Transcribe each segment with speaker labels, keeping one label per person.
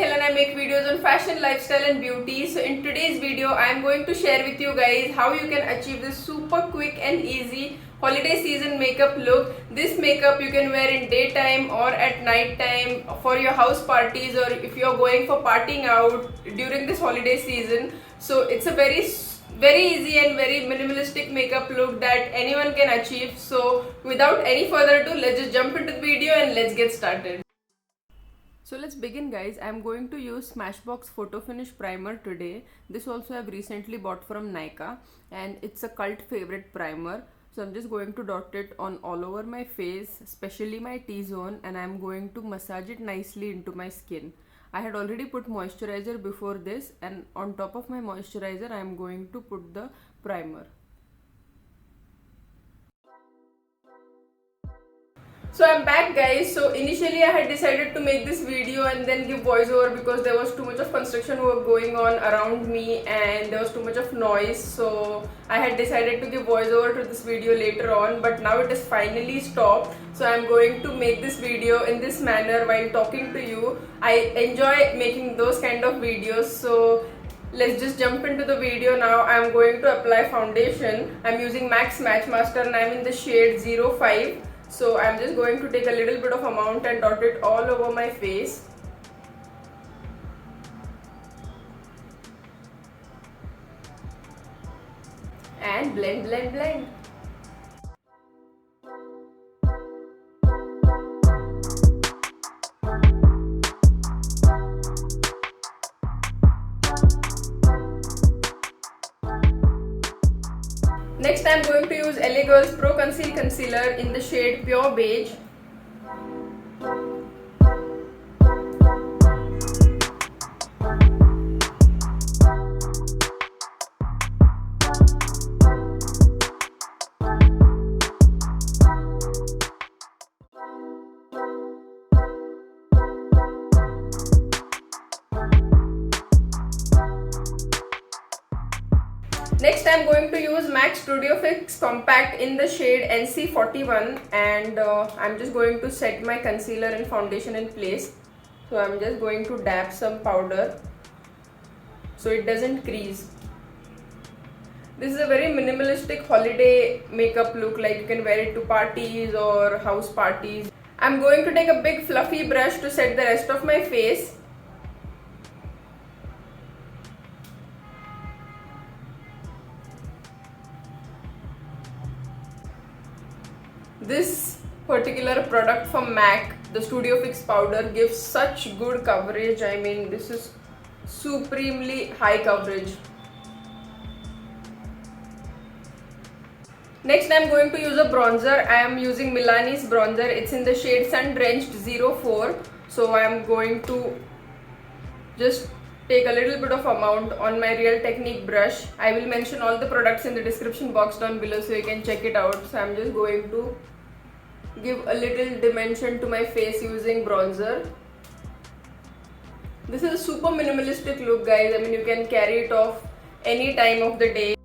Speaker 1: Nehal and I make videos on fashion, lifestyle and beauty. So in today's video, I am going to share with you guys how you can achieve this super quick and easy holiday season makeup look. This makeup you can wear in daytime or at night time for your house parties, or if you are going for partying out during this holiday season. So it's a very easy and very minimalistic makeup look that anyone can achieve. So without any further ado, let's just jump into the video and let's get started. So let's begin, guys. I'm going to use Smashbox Photo Finish Primer today. This also I've recently bought from Nykaa and it's a cult favorite primer. So I'm just going to dot it on all over my face, especially my T-zone, and I'm going to massage it nicely into my skin. I had already put moisturizer before this, and on top of my moisturizer I'm going to put the primer. So I'm back, guys. So initially I had decided to make this video and then give voiceover because there was too much of construction work going on around me and there was too much of noise. So I had decided to give voiceover to this video later on, but now it is finally stopped. So I'm going to make this video in this manner while talking to you. I enjoy making those kind of videos. So let's just jump into the video now. I'm going to apply foundation. I'm using MAC Match Master and I'm in the shade 05. So I'm just going to take a little bit of amount and dot it all over my face. And blend, blend, blend. Next, I'm going to use LA Girls Pro Conceal Concealer in the shade Pure Beige. Next, I'm going to use MAC Studio Fix Compact in the shade NC41, and I'm just going to set my concealer and foundation in place. So I'm just going to dab some powder so it doesn't crease. This is a very minimalistic holiday makeup look, like you can wear it to parties or house parties. I'm going to take a big fluffy brush to set the rest of my face. This particular product from MAC, the Studio Fix powder, gives such good coverage. I mean, this is supremely high coverage. Next, I'm going to use a bronzer. I am using Milani's bronzer. It's in the shade Sun Drenched 04. So I am going to just take a little bit of amount on my Real Technique brush. I will mention all the products in the description box down below so you can check it out. So I'm just going to give a little dimension to my face using bronzer. This is a super minimalistic look, guys. I mean, you can carry it off any time of the day.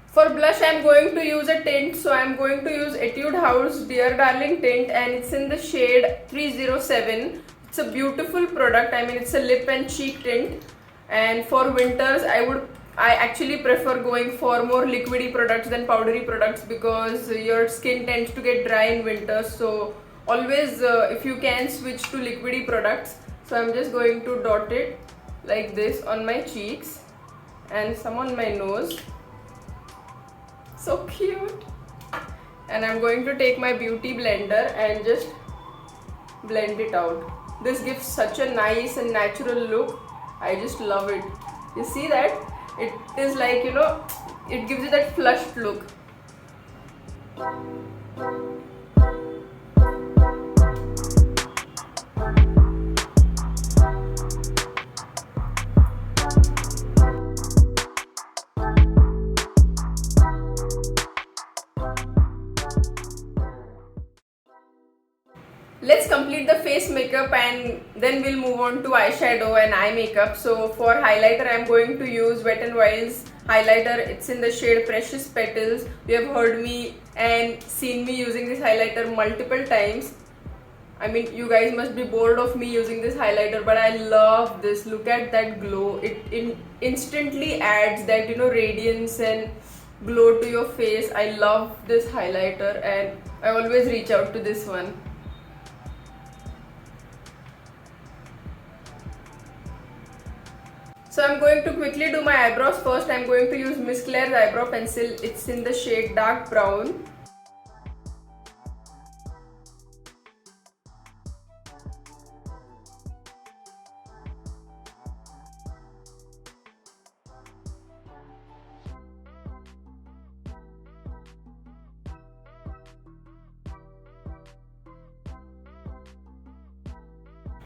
Speaker 1: For blush, I am going to use a tint. So I am going to use Etude House Dear Darling tint and it's in the shade 307. It's a beautiful product. I mean, it's a lip and cheek tint. And for winters, I actually prefer going for more liquidy products than powdery products because your skin tends to get dry in winter. So always, if you can, switch to liquidy products. So I'm just going to dot it like this on my cheeks and some on my nose. So cute. And I'm going to take my beauty blender and just blend it out. This gives such a nice and natural look. I just love it. You see that? It is like, you know, it gives you that flushed look. Let's complete the face makeup and then we'll move on to eyeshadow and eye makeup. So for highlighter, I'm going to use Wet n Wild's highlighter. It's in the shade Precious Petals. You have heard me and seen me using this highlighter multiple times. I mean, you guys must be bored of me using this highlighter, but I love this. Look at that glow. It instantly adds that, radiance and glow to your face. I love this highlighter and I always reach out to this one. So I'm going to quickly do my eyebrows first. I'm going to use Miss Claire's eyebrow pencil. It's in the shade dark brown.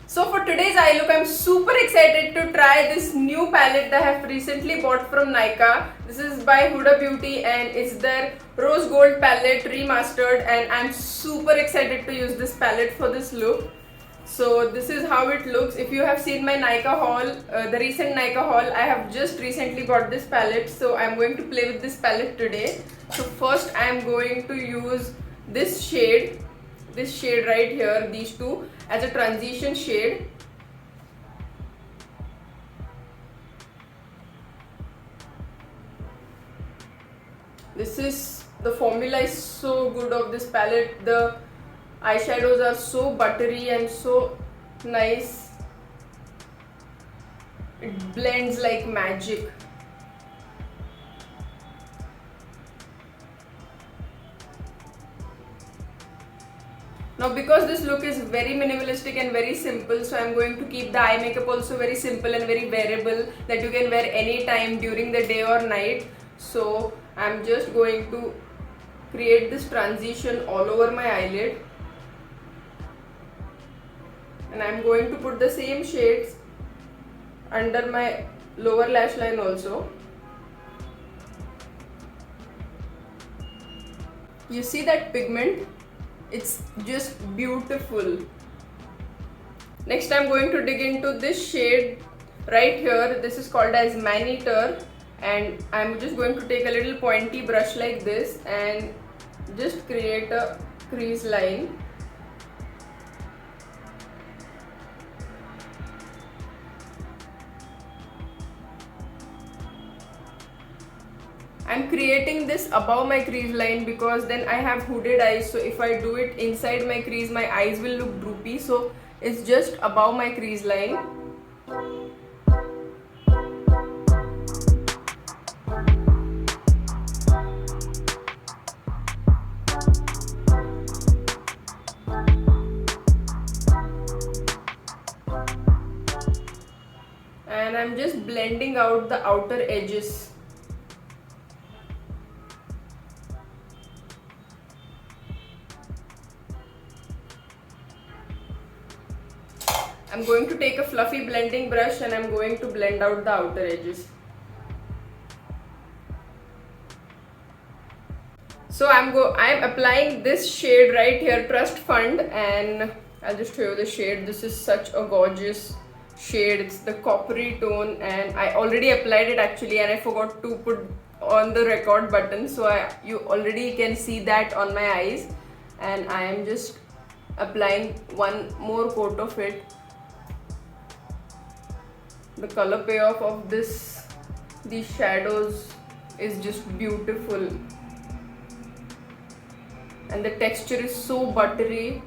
Speaker 1: So for today's eye look, I'm super excited to try this new palette that I have recently bought from Nykaa. This is by Huda Beauty and it's their Rose Gold palette remastered, and I'm super excited to use this palette for this look. So this is how it looks. If you have seen my Nykaa haul, the recent Nykaa haul, I have just recently bought this palette. So I'm going to play with this palette today. So first I'm going to use this shade right here, these two, as a transition shade. The formula is so good of this palette. The eyeshadows are so buttery and so nice. It blends like magic. Now because this look is very minimalistic and very simple, so I'm going to keep the eye makeup also very simple and very wearable, that you can wear anytime during the day or night. So I'm just going to create this transition all over my eyelid, and I'm going to put the same shades under my lower lash line also. You see that pigment? It's just beautiful. Next I'm going to dig into this shade right here. This is called as Man-Eater, and I'm just going to take a little pointy brush like this and just create a crease line. I'm creating this above my crease line because then I have hooded eyes, so if I do it inside my crease, my eyes will look droopy. So it's just above my crease line. And I'm just blending out the outer edges. I'm going to take a fluffy blending brush and I'm going to blend out the outer edges. So I'm applying this shade right here, Trust Fund, and I'll just show you the shade. This is such a gorgeous shade. It's the coppery tone, and I already applied it actually, and I forgot to put on the record button, so you already can see that on my eyes, and I am just applying one more coat of it. The color payoff of these shadows is just beautiful, and the texture is so buttery.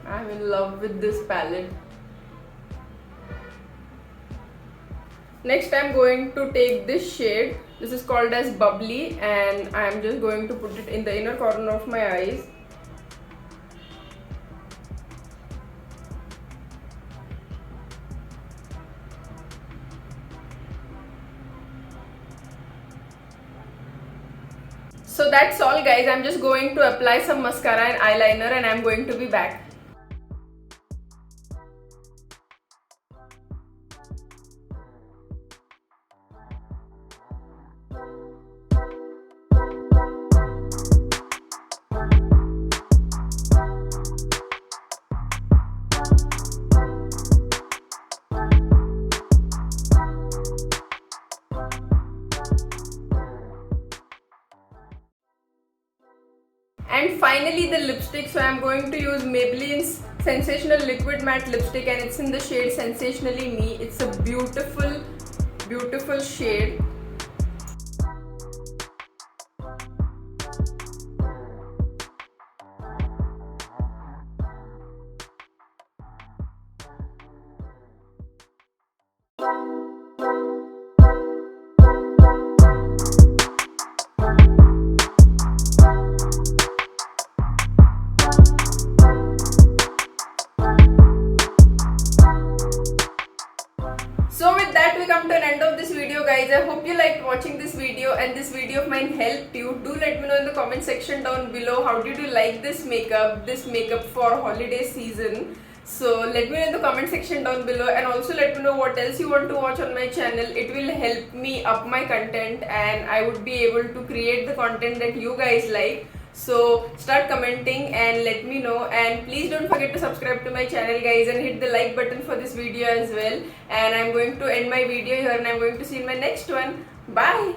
Speaker 1: I'm in love with this palette. Next I'm going to take this shade. This is called as Bubbly, and I'm just going to put it in the inner corner of my eyes. So that's all guys. I'm just going to apply some mascara and eyeliner, and I'm going to be back. And finally the lipstick. So I'm going to use Maybelline's Sensational Liquid Matte Lipstick, and it's in the shade Sensationally Me. It's a beautiful shade. So with that we come to an end of this video, guys. I hope you liked watching this video and this video of mine helped you. Do let me know in the comment section down below how did you like this makeup for holiday season. So let me know in the comment section down below, and also let me know what else you want to watch on my channel. It will help me up my content and I would be able to create the content that you guys like. So start commenting and let me know, and please don't forget to subscribe to my channel, guys, and hit the like button for this video as well. And I'm going to end my video here, and I'm going to see you in my next one. Bye.